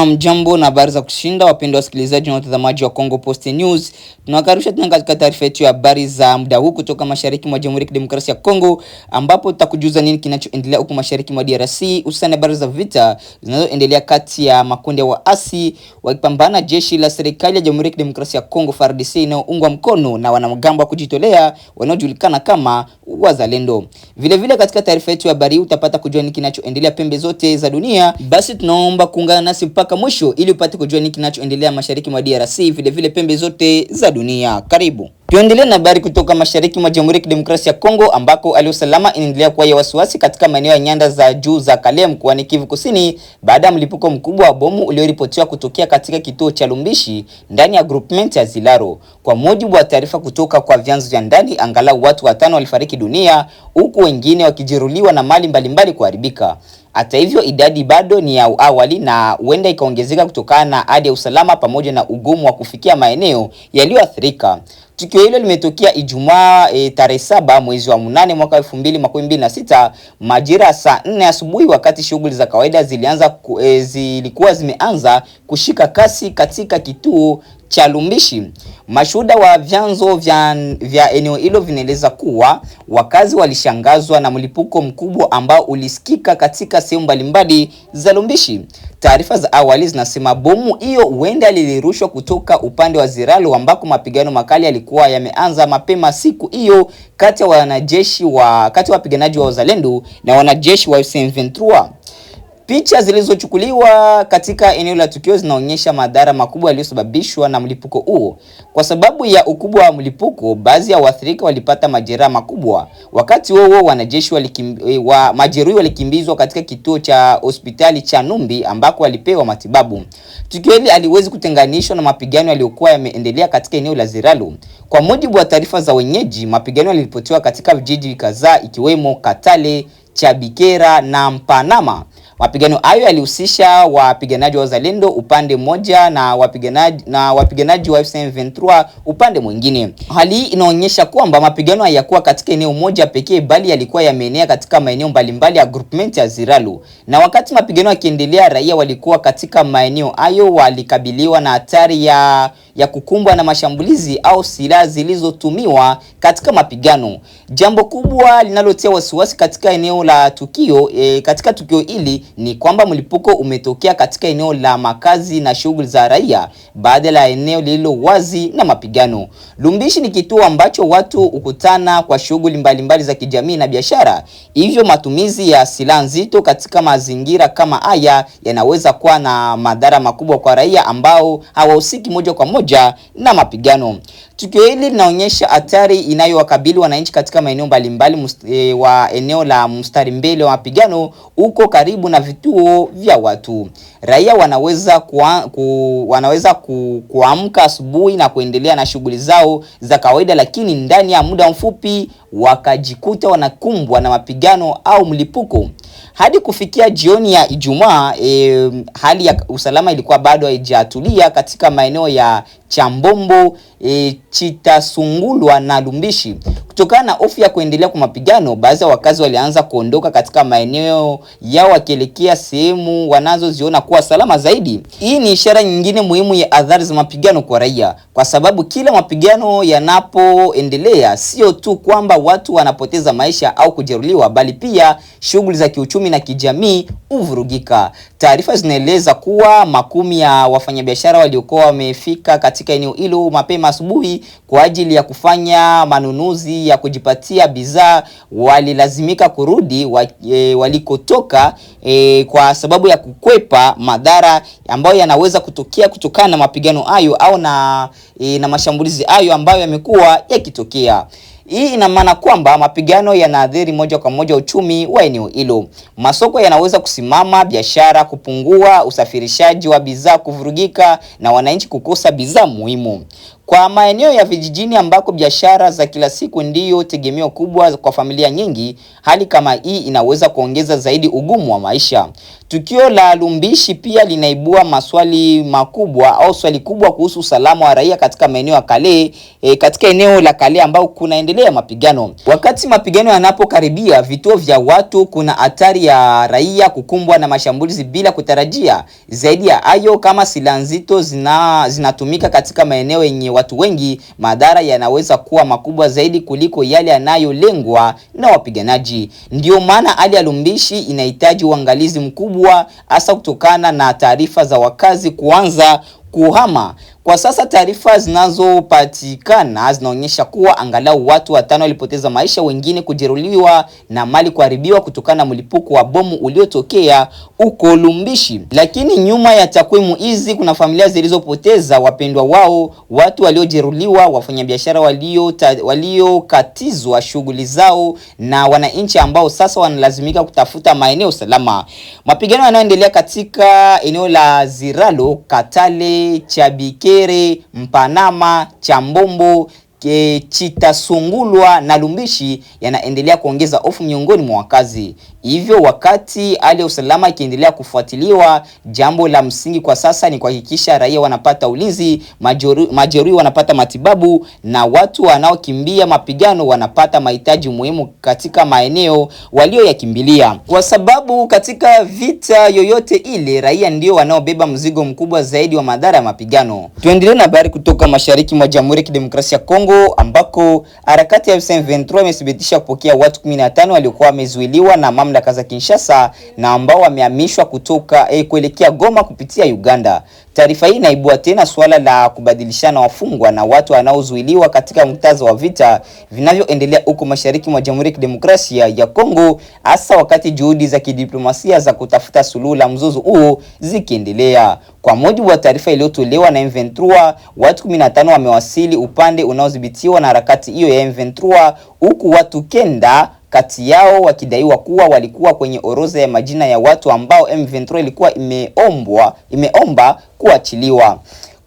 Jambo na habari za kushinda wapendwa wasikilizaji na watazamaji wa Congo Post News. Tunawakaribisha tena katika taarifa yetu ya habari za muda huu kutoka mashariki mwa Jamhuri ya Kidemokrasia ya Kongo, ambapo tutakujuza nini kinachoendelea huko mashariki mwa DRC, hususan habari za vita zinazoendelea kati ya makundi ya waasi wakipambana jeshi la serikali ya Jamhuri ya Kidemokrasia ya Kongo FARDC inayoungwa mkono na wanamgambo wa kujitolea wanaojulikana kama Wazalendo. Vile katika taarifa yetu ya habari utapata kujua nini kinachoendelea pembe zote za dunia. Basi tunaomba kuungana nasi mpaka mwisho ili upate kujua nini kinachoendelea mashariki mwa DRC, vile pembe zote za dunia. Karibu. Tuendelee na habari kutoka mashariki mwa Jamhuri ya Kidemokrasia ya Kongo, ambako hali ya usalama inaendelea kuwa ya wasiwasi katika maeneo ya nyanda za juu za Kale mkoani Kivu Kusini baada ya mlipuko mkubwa wa bomu ulioripotiwa kutokea katika kituo cha Lumbishi ndani ya groupement ya Zilaro. Kwa mujibu wa taarifa kutoka kwa vyanzo vya ndani, angalau watu 5 walifariki dunia huku wengine wakijeruhiwa na mali mbalimbali kuharibika. Hata hivyo, idadi bado ni ya awali na huenda ikaongezeka kutokana na hali ya usalama pamoja na ugumu wa kufikia maeneo yaliyoathirika. Tukio hilo limetokea Ijumaa tarehe 7 mwezi wa 8 mwaka 2026 majira saa 4 asubuhi, wakati shughuli za kawaida zilikuwa zimeanza kushika kasi katika kituo cha Lumbishi. Mashuhuda wa vyanzo vya eneo hilo vinaeleza kuwa wakazi walishangazwa na mlipuko mkubwa ambao ulisikika katika sehemu mbalimbali za Lumbishi. Taarifa za awali zinasema bomu hiyo huenda lilirushwa kutoka upande wa Ziralo, ambako mapigano makali yalikuwa yameanza mapema siku hiyo kati ya wapiganaji wa Wazalendo na wanajeshi wa M23. Picha zilizochukuliwa katika eneo la tukio zinaonyesha madhara makubwa yaliyosababishwa na mlipuko huo. Kwa sababu ya ukubwa wa mlipuko, baadhi ya waathirika walipata majeraha makubwa. Wakati huo wanajeshi majeruhi walikimbizwa katika kituo cha hospitali cha Numbi ambako walipewa matibabu. Tukio hili haliwezi kutenganishwa na mapigano yaliyokuwa yameendelea katika eneo la Ziralo. Kwa mujibu wa taarifa za wenyeji, mapigano yaliripotiwa katika vijiji kadhaa ikiwemo Katale, Chabikera na Mpanama. Mapigano hayo yalihusisha wapiganaji wa Wazalendo upande mmoja na wapiganaji wa M23 upande mwingine. Hali hii inaonyesha kwamba mapigano hayakuwa katika eneo moja pekee, bali yalikuwa yameenea katika maeneo mbalimbali ya groupement ya Ziralo. Na wakati mapigano yakiendelea, raia walikuwa katika maeneo hayo walikabiliwa na hatari ya kukumbwa na mashambulizi au silaha zilizotumiwa katika mapigano. Jambo kubwa linalotia wasiwasi katika eneo la tukio katika tukio hili ni kwamba mlipuko umetokea katika eneo la makazi na shughuli za raia badala ya eneo lililo wazi na mapigano. Lumbishi ni kituo ambacho watu hukutana kwa shughuli mbalimbali za kijamii na biashara. Hivyo matumizi ya silaha nzito katika mazingira kama haya yanaweza kuwa na madhara makubwa kwa raia ambao hawahusiki moja kwa moja na mapigano. Tukio hili linaonyesha hatari inayowakabili wananchi katika maeneo mbalimbali wa eneo la mstari mbele wa mapigano huko karibu na vituo vya watu. Raia wanaweza kuamka asubuhi na kuendelea na shughuli zao za kawaida, lakini ndani ya muda mfupi wakajikuta wanakumbwa na mapigano au mlipuko. Hadi kufikia jioni ya Ijumaa, hali ya usalama ilikuwa bado haijatulia katika maeneo ya Chambombo, Chitasungulwa na Lumbishi. Kutokana na hofu ya kuendelea kwa mapigano, baadhi ya wakazi walianza kuondoka katika maeneo yao wakielekea sehemu wanazoziona kuwa salama zaidi. Hii ni ishara nyingine muhimu ya athari za mapigano kwa raia, kwa sababu kila mapigano yanapoendelea sio tu kwamba watu wanapoteza maisha au kujeruhiwa, bali pia shughuli za kiuchumi na kijamii huvurugika. Taarifa zinaeleza kuwa makumi ya wafanyabiashara waliokuwa wamefika katika eneo hilo mapema asubuhi kwa ajili ya kufanya manunuzi ya kujipatia bidhaa walilazimika kurudi walikotoka kwa sababu ya kukwepa madhara ambayo yanaweza kutokea kutokana na mapigano hayo au na mashambulizi hayo ambayo yamekuwa yakitokea. Hii ina maana kwamba mapigano yanaathiri moja kwa moja uchumi wa eneo hilo. Masoko yanaweza kusimama, biashara kupungua, usafirishaji wa bidhaa kuvurugika na wananchi kukosa bidhaa muhimu. Kwa maeneo ya vijijini ambako biashara za kila siku ndiyo tegemeo kubwa kwa familia nyingi, hali kama hii inaweza kuongeza zaidi ugumu wa maisha. Tukio la Lumbishi pia linaibua maswali makubwa au swali kubwa kuhusu usalama wa raia katika maeneo ya Kale, katika eneo la Kale ambao kunaendelea mapigano. Wakati mapigano yanapokaribia vituo vya watu, kuna hatari ya raia kukumbwa na mashambulizi bila kutarajia. Zaidi ya hayo, kama silaha nzito zinatumika katika maeneo yenye watu wengi, madhara yanaweza kuwa makubwa zaidi kuliko yale yanayolengwa na wapiganaji. Ndio maana hali ya Lumbishi inahitaji uangalizi mkubwa, hasa kutokana na taarifa za wakazi kuanza kuhama. Kwa sasa taarifa zinazopatikana zinaonyesha kuwa angalau watu 5 walipoteza maisha, wengine kujeruhiwa na mali kuharibiwa kutokana na mlipuko wa bomu uliotokea huko Lumbishi. Lakini nyuma ya takwimu hizi kuna familia zilizopoteza wapendwa wao, watu waliojeruhiwa, wafanyabiashara waliokatizwa shughuli zao na wananchi ambao sasa wanalazimika kutafuta maeneo salama. Mapigano yanayoendelea katika eneo la Ziralo, Katale, Chabike, Mpanama, Chambombo, Chitasungulwa na Lumbishi yanaendelea kuongeza hofu miongoni mwa wakazi. Hivyo wakati hali ya usalama ikiendelea kufuatiliwa, jambo la msingi kwa sasa ni kuhakikisha raia wanapata ulinzi, majeruhi wanapata matibabu na watu wanaokimbia mapigano wanapata mahitaji muhimu katika maeneo walioyakimbilia. Kwa sababu katika vita yoyote ile, raia ndio wanaobeba mzigo mkubwa zaidi wa madhara ya mapigano. Tuendelee na habari kutoka mashariki mwa Jamhuri ya Kidemokrasia ya Kongo, ambako harakati ya M23 imethibitisha kupokea watu 15 waliokuwa wamezuiliwa na mamlaka za Kinshasa na ambao wamehamishwa kutoka kuelekea Goma kupitia Uganda. Taarifa hii inaibua tena swala la kubadilishana wafungwa na watu wanaozuiliwa katika muktadha wa vita vinavyoendelea huko mashariki mwa Jamhuri ya Kidemokrasia ya Kongo, hasa wakati juhudi za kidiplomasia za kutafuta suluhu la mzozo huo zikiendelea. Kwa mujibu wa taarifa iliyotolewa na M23, watu 15 wamewasili upande unaodhibitiwa na harakati hiyo ya M23, huku watu 9 kati yao wakidaiwa kuwa walikuwa kwenye orodha ya majina ya watu ambao M23 ilikuwa imeomba kuachiliwa.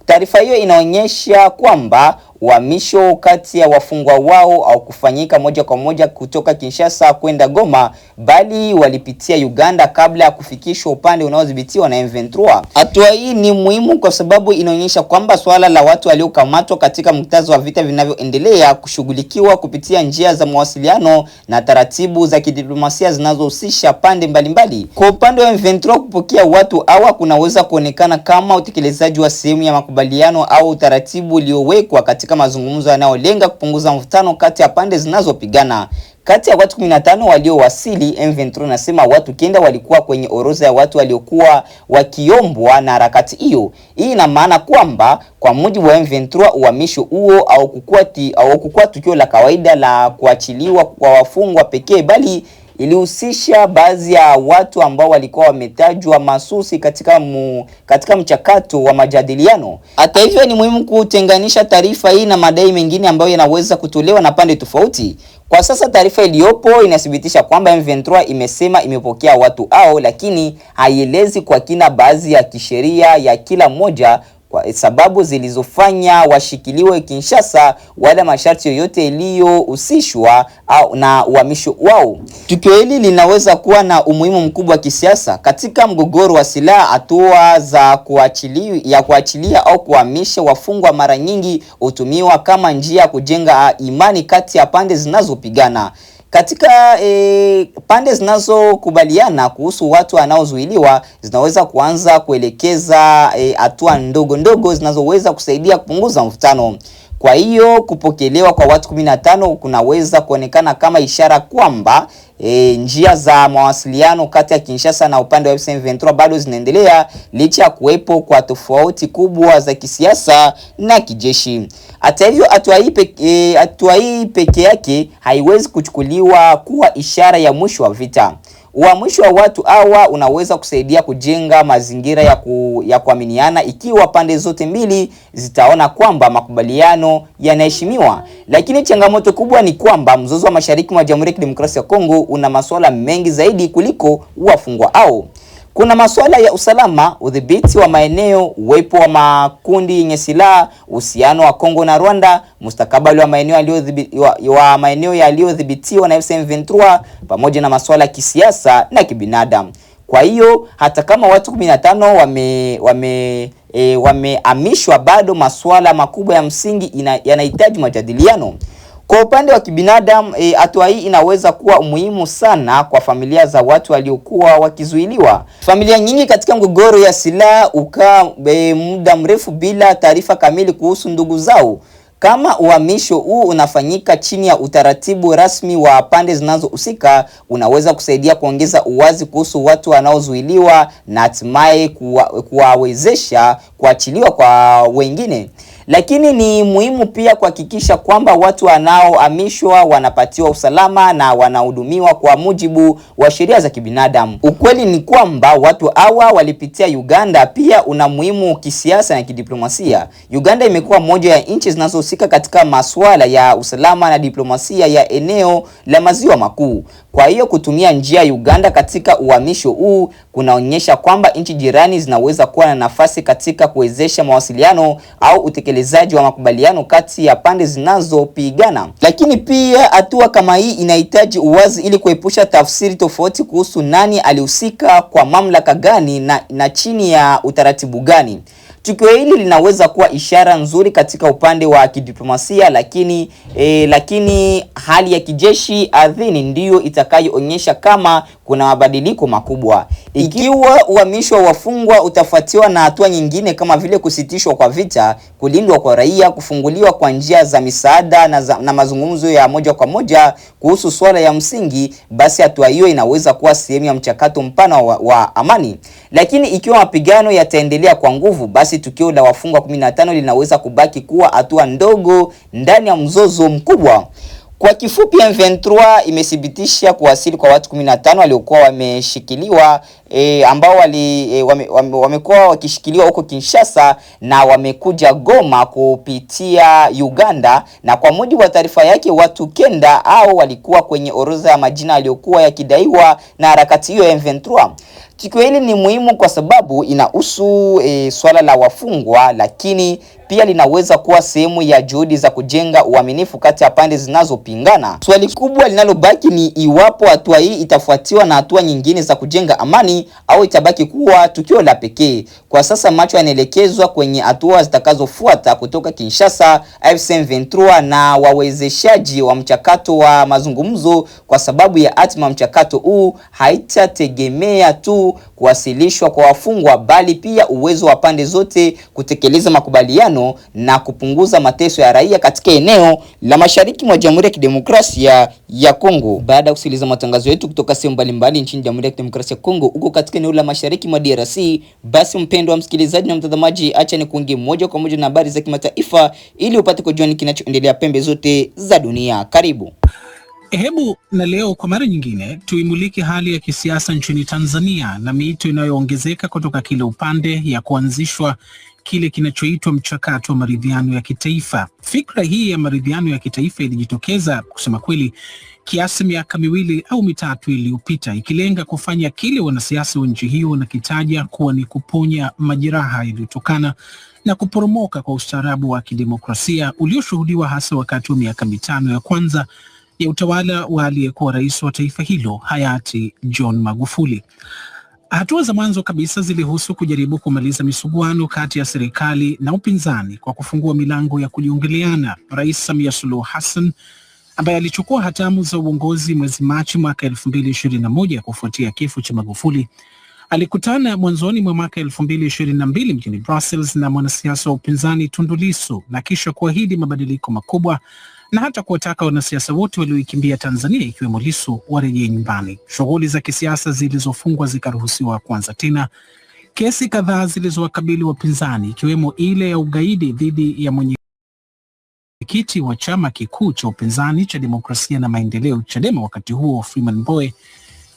Taarifa hiyo inaonyesha kwamba uhamisho kati ya wafungwa wao au kufanyika moja kwa moja kutoka Kinshasa kwenda Goma, bali walipitia Uganda kabla ya kufikishwa upande unaodhibitiwa na M23. Hatua hii ni muhimu kwa sababu inaonyesha kwamba swala la watu waliokamatwa katika muktadha wa vita vinavyoendelea kushughulikiwa kupitia njia za mawasiliano na taratibu za kidiplomasia zinazohusisha pande mbalimbali. Kwa upande wa M23, kupokea watu hawa kunaweza kuonekana kama utekelezaji wa sehemu ya makubaliano au taratibu uliowekwa katika mazungumzo yanayolenga kupunguza mvutano kati ya pande zinazopigana. Kati ya watu 15 waliowasili, M23 nasema watu 9 walikuwa kwenye orodha ya watu waliokuwa wakiombwa na harakati hiyo. Hii ina maana kwamba kwa mujibu wa M23, uhamisho huo au kukua tukio la kawaida la kuachiliwa kwa wafungwa pekee, bali ilihusisha baadhi ya watu ambao walikuwa wametajwa masusi katika mchakato wa majadiliano. Hata hivyo, ni muhimu kutenganisha taarifa hii na madai mengine ambayo yanaweza kutolewa na pande tofauti. Kwa sasa taarifa iliyopo inathibitisha kwamba M23 imesema imepokea watu hao, lakini haielezi kwa kina baadhi ya kisheria ya kila mmoja, kwa sababu zilizofanya washikiliwe Kinshasa wala masharti yoyote iliyohusishwa na uhamisho wao. Tukio hili linaweza kuwa na umuhimu mkubwa wa kisiasa katika mgogoro wa silaha. Hatua za kuachilia au kuhamisha wafungwa mara nyingi hutumiwa kama njia ya kujenga imani kati ya pande zinazopigana. Katika pande zinazokubaliana kuhusu watu wanaozuiliwa zinaweza kuanza kuelekeza hatua ndogo ndogo zinazoweza kusaidia kupunguza mvutano. Kwa hiyo kupokelewa kwa watu 15 kunaweza kuonekana kama ishara kwamba njia za mawasiliano kati ya Kinshasa na upande wa M23 bado zinaendelea licha ya kuwepo kwa tofauti kubwa za kisiasa na kijeshi. Hata hivyo, hatua hii peke yake haiwezi kuchukuliwa kuwa ishara ya mwisho wa vita. Uhamisho wa watu hawa unaweza kusaidia kujenga mazingira ya kuaminiana ikiwa pande zote mbili zitaona kwamba makubaliano yanaheshimiwa. Lakini changamoto kubwa ni kwamba mzozo wa mashariki mwa Jamhuri ya Kidemokrasia ya Kongo una masuala mengi zaidi kuliko wafungwa hao. Kuna masuala ya usalama, udhibiti wa maeneo, uwepo wa makundi yenye silaha, uhusiano wa Kongo na Rwanda, mustakabali wa maeneo yaliyodhibitiwa na M23, pamoja na masuala ya kisiasa na kibinadamu. Kwa hiyo hata kama watu 15 wamehamishwa, bado masuala makubwa ya msingi yanahitaji majadiliano. Kwa upande wa kibinadamu, hatua hii inaweza kuwa muhimu sana kwa familia za watu waliokuwa wakizuiliwa. Familia nyingi katika mgogoro ya silaha ukaa muda mrefu bila taarifa kamili kuhusu ndugu zao. Kama uhamisho huu unafanyika chini ya utaratibu rasmi wa pande zinazohusika, unaweza kusaidia kuongeza uwazi kuhusu watu wanaozuiliwa na hatimaye kuwawezesha kuachiliwa kwa wengine. Lakini ni muhimu pia kuhakikisha kwamba watu wanaohamishwa wanapatiwa usalama na wanahudumiwa kwa mujibu wa sheria za kibinadamu. Ukweli ni kwamba watu hawa walipitia Uganda pia una muhimu kisiasa na kidiplomasia. Uganda imekuwa moja ya nchi zinazohusika katika masuala ya usalama na diplomasia ya eneo la Maziwa Makuu. Kwa hiyo kutumia njia ya Uganda katika uhamisho huu kunaonyesha kwamba nchi jirani zinaweza kuwa na nafasi katika kuwezesha mawasiliano au utekelezaji wa makubaliano kati ya pande zinazopigana. Lakini pia hatua kama hii inahitaji uwazi ili kuepusha tafsiri tofauti kuhusu nani alihusika kwa mamlaka gani na chini ya utaratibu gani. Tukio hili linaweza kuwa ishara nzuri katika upande wa kidiplomasia, lakini hali ya kijeshi ardhini ndiyo itakayoonyesha kama kuna mabadiliko makubwa. Ikiwa uhamisho wa wafungwa utafuatiwa na hatua nyingine kama vile kusitishwa kwa vita, kulindwa kwa raia, kufunguliwa kwa njia za misaada na mazungumzo ya moja kwa moja kuhusu swala ya msingi, basi hatua hiyo inaweza kuwa sehemu ya mchakato mpana wa amani. Lakini ikiwa mapigano yataendelea kwa nguvu, basi tukio la wafungwa 15 linaweza kubaki kuwa hatua ndogo ndani ya mzozo mkubwa. Kwa kifupi, M23 imethibitisha kuwasili kwa watu 15 waliokuwa wameshikiliwa ambao wamekuwa wakishikiliwa huko Kinshasa na wamekuja Goma kupitia Uganda, na kwa mujibu wa taarifa yake watu 9 au walikuwa kwenye orodha ya majina yaliyokuwa yakidaiwa na harakati hiyo ya M23. Tukio hili ni muhimu kwa sababu inahusu swala la wafungwa, lakini pia linaweza kuwa sehemu ya juhudi za kujenga uaminifu kati ya pande zinazopingana. Swali kubwa linalobaki ni iwapo hatua hii itafuatiwa na hatua nyingine za kujenga amani au itabaki kuwa tukio la pekee. Kwa sasa macho yanaelekezwa kwenye hatua zitakazofuata kutoka Kinshasa, AFC M23 na wawezeshaji wa mchakato wa mazungumzo, kwa sababu ya hatima mchakato huu haitategemea tu kuwasilishwa kwa wafungwa, bali pia uwezo wa pande zote kutekeleza makubaliano na kupunguza mateso ya raia katika eneo la mashariki mwa Jamhuri ya Kidemokrasia ya Kongo. Baada ya kusikiliza matangazo yetu kutoka sehemu mbalimbali nchini Jamhuri ya Kidemokrasia ya Kongo, uko katika eneo la mashariki mwa DRC, basi mpendwa msikilizaji na mtazamaji, acha ni kuingia moja kwa moja na habari za kimataifa ili upate kujua nini kinachoendelea pembe zote za dunia. Karibu. Hebu na leo kwa mara nyingine tuimulike hali ya kisiasa nchini Tanzania na miito inayoongezeka kutoka kila upande ya kuanzishwa kile kinachoitwa mchakato wa maridhiano ya kitaifa. Fikra hii ya maridhiano ya kitaifa ilijitokeza kusema kweli kiasi miaka 2 au 3 iliyopita, ikilenga kufanya kile wanasiasa wa nchi hiyo wanakitaja kuwa ni kuponya majeraha yaliyotokana na kuporomoka kwa ustaarabu wa kidemokrasia ulioshuhudiwa hasa wakati wa miaka 5 ya kwanza ya utawala wa aliyekuwa rais wa taifa hilo hayati John Magufuli. Hatua za mwanzo kabisa zilihusu kujaribu kumaliza misuguano kati ya serikali na upinzani kwa kufungua milango ya kujiongeleana. Rais Samia Suluhu Hassan ambaye alichukua hatamu za uongozi mwezi Machi mwaka 2021 kufuatia kifo cha Magufuli, alikutana mwanzoni mwa mwaka 2022 mjini Brussels na mwanasiasa wa upinzani Tundu Lissu na kisha kuahidi mabadiliko makubwa na hata kuwataka wanasiasa wote walioikimbia Tanzania ikiwemo Lissu warejee nyumbani. Shughuli za kisiasa zilizofungwa zikaruhusiwa kuanza tena. Kesi kadhaa zilizowakabili wapinzani ikiwemo ile ya ugaidi dhidi ya mwenyekiti wa chama kikuu cha upinzani cha Demokrasia na Maendeleo Chadema wakati huo Freeman Mbowe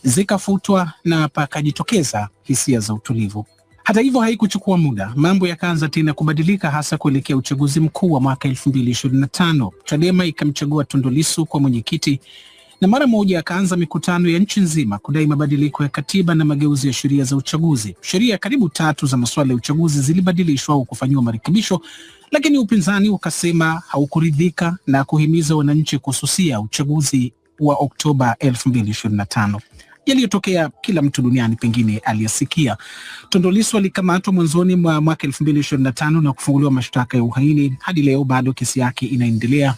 zikafutwa na pakajitokeza hisia za utulivu. Hata hivyo haikuchukua muda, mambo yakaanza tena kubadilika, hasa kuelekea uchaguzi mkuu wa mwaka 2025. Chadema ikamchagua Tundu Lissu kwa mwenyekiti na mara moja akaanza mikutano ya nchi nzima kudai mabadiliko ya katiba na mageuzi ya sheria za uchaguzi. Sheria karibu 3 za masuala ya uchaguzi zilibadilishwa au kufanyiwa marekebisho, lakini upinzani ukasema haukuridhika na kuhimiza wananchi kususia uchaguzi wa Oktoba 2025. Yaliyotokea kila mtu duniani pengine aliyasikia. Tundu Lissu alikamatwa mwanzoni mwa mwaka 2025 na kufunguliwa mashtaka ya uhaini. Hadi leo bado kesi yake inaendelea.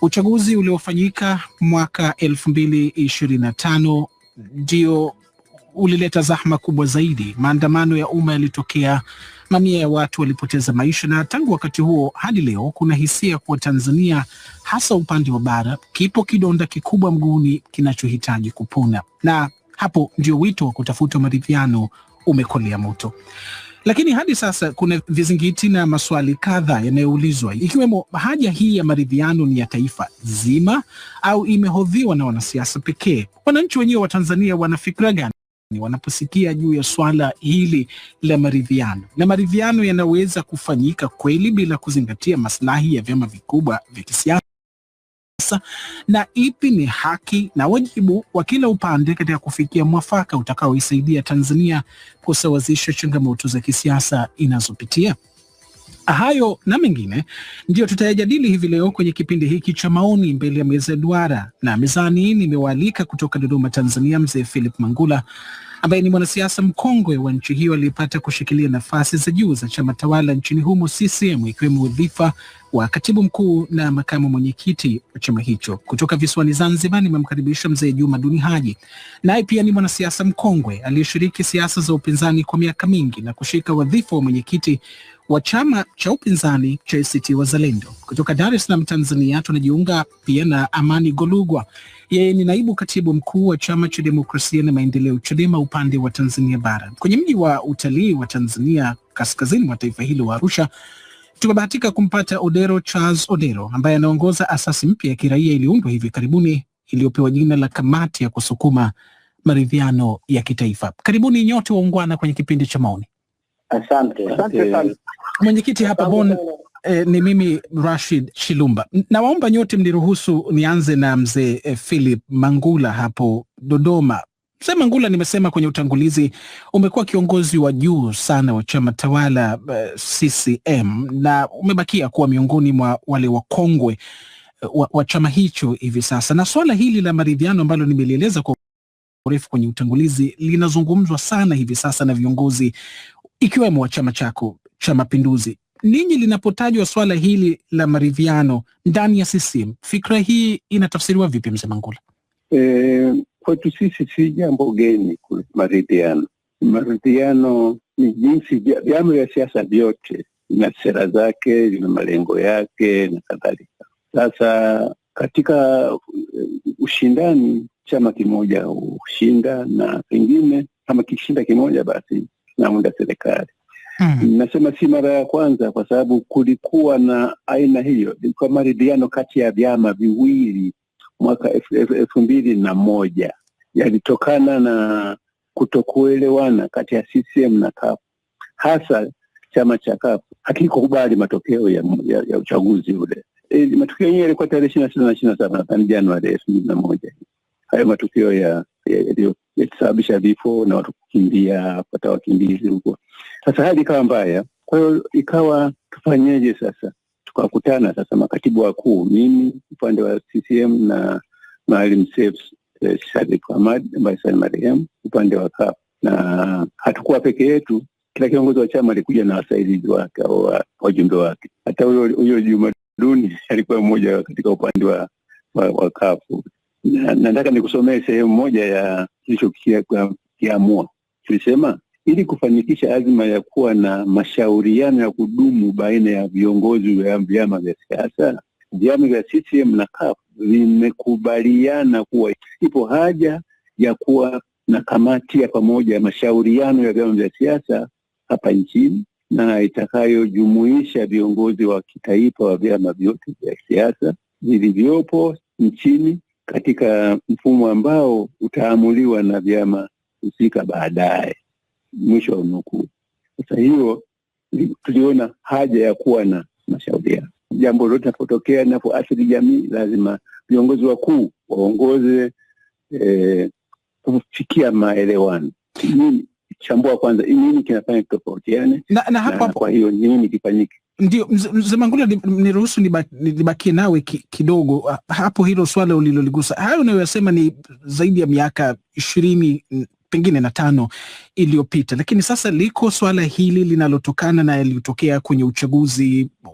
Uchaguzi uliofanyika mwaka 2025 ndio ulileta zahma kubwa zaidi. Maandamano ya umma yalitokea, mamia ya watu walipoteza maisha, na tangu wakati huo hadi leo kuna hisia kuwa Tanzania, hasa upande wa bara, kipo kidonda kikubwa mguuni kinachohitaji kupona. Na hapo ndio wito wa kutafuta maridhiano umekolea moto. Lakini hadi sasa kuna vizingiti na maswali kadhaa yanayoulizwa, ikiwemo haja hii ya maridhiano ni ya taifa zima au imehodhiwa na wanasiasa pekee? Wananchi wenyewe wa Tanzania wanafikira gani wanaposikia juu ya swala hili la maridhiano? Na maridhiano yanaweza kufanyika kweli bila kuzingatia maslahi ya vyama vikubwa vya kisiasa? Na ipi ni haki na wajibu wa kila upande katika kufikia mwafaka utakaoisaidia Tanzania kusawazisha changamoto za kisiasa inazopitia? Hayo na mengine ndio tutayajadili hivi leo kwenye kipindi hiki cha Maoni Mbele ya Meza Duara, na mezani nimewaalika kutoka Dodoma, Tanzania, mzee Philip Mangula ambaye ni mwanasiasa mkongwe wa nchi hiyo aliyepata kushikilia nafasi za juu za chama tawala nchini humo CCM, ikiwemo wadhifa wa katibu mkuu na makamu mwenyekiti wa chama hicho. Kutoka visiwani Zanzibar nimemkaribisha mzee Juma Duni Haji, naye pia ni mwanasiasa mkongwe aliyeshiriki siasa za upinzani kwa miaka mingi na kushika wadhifa wa mwenyekiti wa chama cha upinzani cha ACT Wazalendo. Kutoka Dar es Salaam, Tanzania, tunajiunga pia na Amani Golugwa. Yeye ni naibu katibu mkuu wa chama cha demokrasia na maendeleo Chadema upande wa Tanzania bara. Kwenye mji wa utalii wa Tanzania kaskazini mwa taifa hilo wa Arusha, tumebahatika kumpata Odero Charles Odero ambaye anaongoza asasi mpya ya kiraia iliyoundwa hivi karibuni iliyopewa jina la Kamati ya Kusukuma Maridhiano ya Kitaifa. Karibuni nyote waungwana kwenye kipindi cha Maoni. Asante sana. Mwenyekiti hapa Bon, ni mimi Rashid Chilumba. Nawaomba nyote mniruhusu nianze na mzee Philip Mangula hapo Dodoma. Mzee Mangula, nimesema kwenye utangulizi, umekuwa kiongozi wa juu sana wa chama tawala CCM na umebakia kuwa miongoni mwa wale wakongwe wa chama hicho hivi sasa. Na swala hili la maridhiano ambalo nimelieleza kwa urefu kwenye utangulizi linazungumzwa sana hivi sasa na viongozi ikiwemo wa chama chako cha Mapinduzi. Ninyi linapotajwa swala hili la maridhiano ndani ya CCM, fikra hii inatafsiriwa vipi, mzee Mangula? Kwetu sisi si jambo geni maridhiano. Maridhiano ni jinsi vyama vya siasa vyote vina sera zake, vina malengo yake na kadhalika. Sasa katika ushindani, chama kimoja hushinda, na pengine kama kishinda kimoja basi naunda serikali. Nasema si mara ya kwanza, kwa sababu kulikuwa na aina hiyo. Ilikuwa maridhiano kati ya vyama viwili mwaka 2001. Yalitokana na kutokuelewana kati ya CCM na CUF. Hasa chama cha CUF hakikubali matokeo ya uchaguzi ule. Matokeo yenyewe yalikuwa tarehe 26 na 27 Januari 2001. Hayo matokeo yalisababisha vifo na watu kukimbia, kupata wakimbizi huko. Sasa hali ikawa mbaya. Kwa hiyo ikawa tufanyeje sasa? Tukakutana sasa makatibu wakuu, mimi upande wa CCM na Maalim Seif Sharif Hamad ambaye sasa ni marehemu upande wa CUF. Na hatukuwa peke yetu, kila kiongozi wa chama alikuja na wasaidizi wake au wajumbe wake. Hata huyo Juma Duni alikuwa mmoja katika upande wa CUF. Na nataka nikusomee sehemu moja ya kilichokiamua. Tulisema ili kufanikisha azma ya kuwa na mashauriano ya kudumu baina ya viongozi wa vyama vya siasa, vyama vya CCM na CUF vimekubaliana kuwa ipo haja ya kuwa na kamati ya pamoja ya mashauriano ya vyama vya siasa hapa nchini, na itakayojumuisha viongozi wa kitaifa wa vyama vyote vya siasa vilivyopo nchini katika mfumo ambao utaamuliwa na vyama husika baadaye. Mwisho wa nukuu. Sasa hiyo tuliona haja ya kuwa na mashauriano. Jambo lolote linapotokea, linapoathiri jamii, lazima viongozi wakuu waongoze kufikia maelewano. Nini chambua kwanza, nini kinafanya tofautiane na hapa, kwa hiyo nini kifanyike? Ndio mzee Mangula, niruhusu nibakie nawe kidogo hapo. Hilo swala uliloligusa, hayo unayosema ni zaidi ya miaka 20 pengine na 5 iliyopita, lakini sasa liko swala hili linalotokana na yaliyotokea kwenye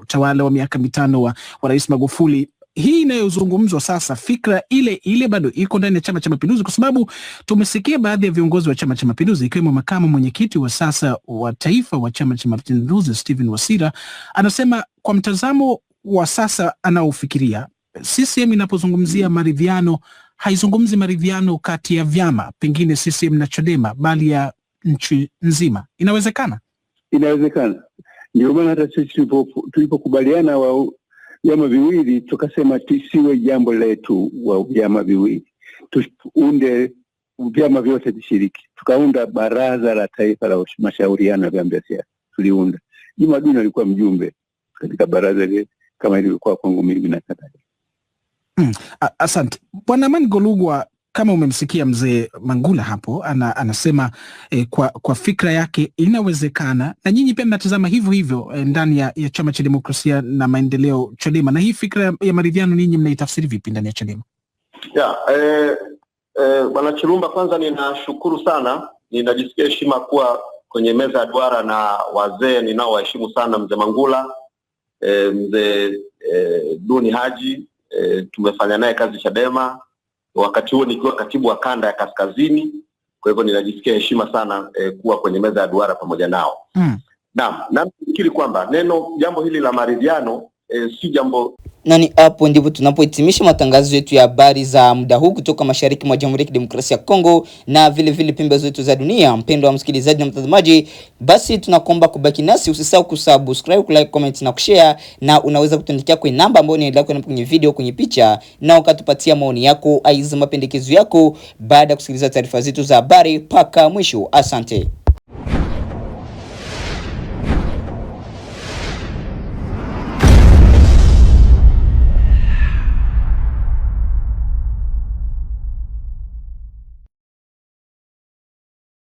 utawala wa miaka 5 wa Rais Magufuli. Hii inayozungumzwa sasa, fikra ile bado iko ndani ya Chama cha Mapinduzi, kwa sababu tumesikia baadhi ya viongozi wa Chama cha Mapinduzi ikiwemo makamu mwenyekiti wa sasa wa taifa wa Chama cha Mapinduzi Stephen Wasira anasema kwa mtazamo wa sasa anaofikiria, CCM inapozungumzia maridhiano haizungumzi maridhiano kati ya vyama pengine CCM na Chadema, bali ya nchi nzima. Inawezekana. Ndio maana hata sisi tulipokubaliana vyama viwili tukasema tisiwe jambo letu wa vyama viwili, tuunde vyama vyote vishiriki. Tukaunda Baraza la Taifa la Mashauriano ya Vyama vya Siasa. Tuliunda. Juma Duni alikuwa mjumbe katika baraza ile kama ilivyokuwa kwangu mimi na kadhalika. Asante. Bwana Amani Golugwa, kama umemsikia mzee Mangula hapo anasema kwa fikra yake inawezekana, na nyinyi pia mnatazama hivyo ndani ya Chama cha Demokrasia na Maendeleo Chadema, na hii fikra ya maridhiano ninyi mnaitafsiri vipi ndani ya Chadema? Bwana Chilumba, kwanza ninashukuru sana, ninajisikia heshima kuwa kwenye meza ya duara na wazee ninaowaheshimu sana, mzee Mangula, mzee Duni Haji, tumefanya naye kazi Chadema wakati huo nikiwa katibu wa kanda ya Kaskazini. Kwa hivyo ninajisikia heshima sana kuwa kwenye meza ya duara pamoja nao. Naam, nafikiri kwamba jambo hili la maridhiano si jambo. Nani hapo ndipo tunapohitimisha matangazo yetu ya habari za muda huu kutoka mashariki mwa Jamhuri ya Kidemokrasia ya Kongo na vile pembe zote za dunia. Mpendwa wa msikilizaji na mtazamaji, basi tunakuomba kubaki nasi, usisahau kusubscribe, like, comment na kushare, na unaweza kutuandikia kwenye namba ambayo inaendelea kwenye video, kwenye picha, na ukatupatia maoni yako, aiza mapendekezo yako baada ya kusikiliza taarifa zetu za habari paka mwisho. Asante.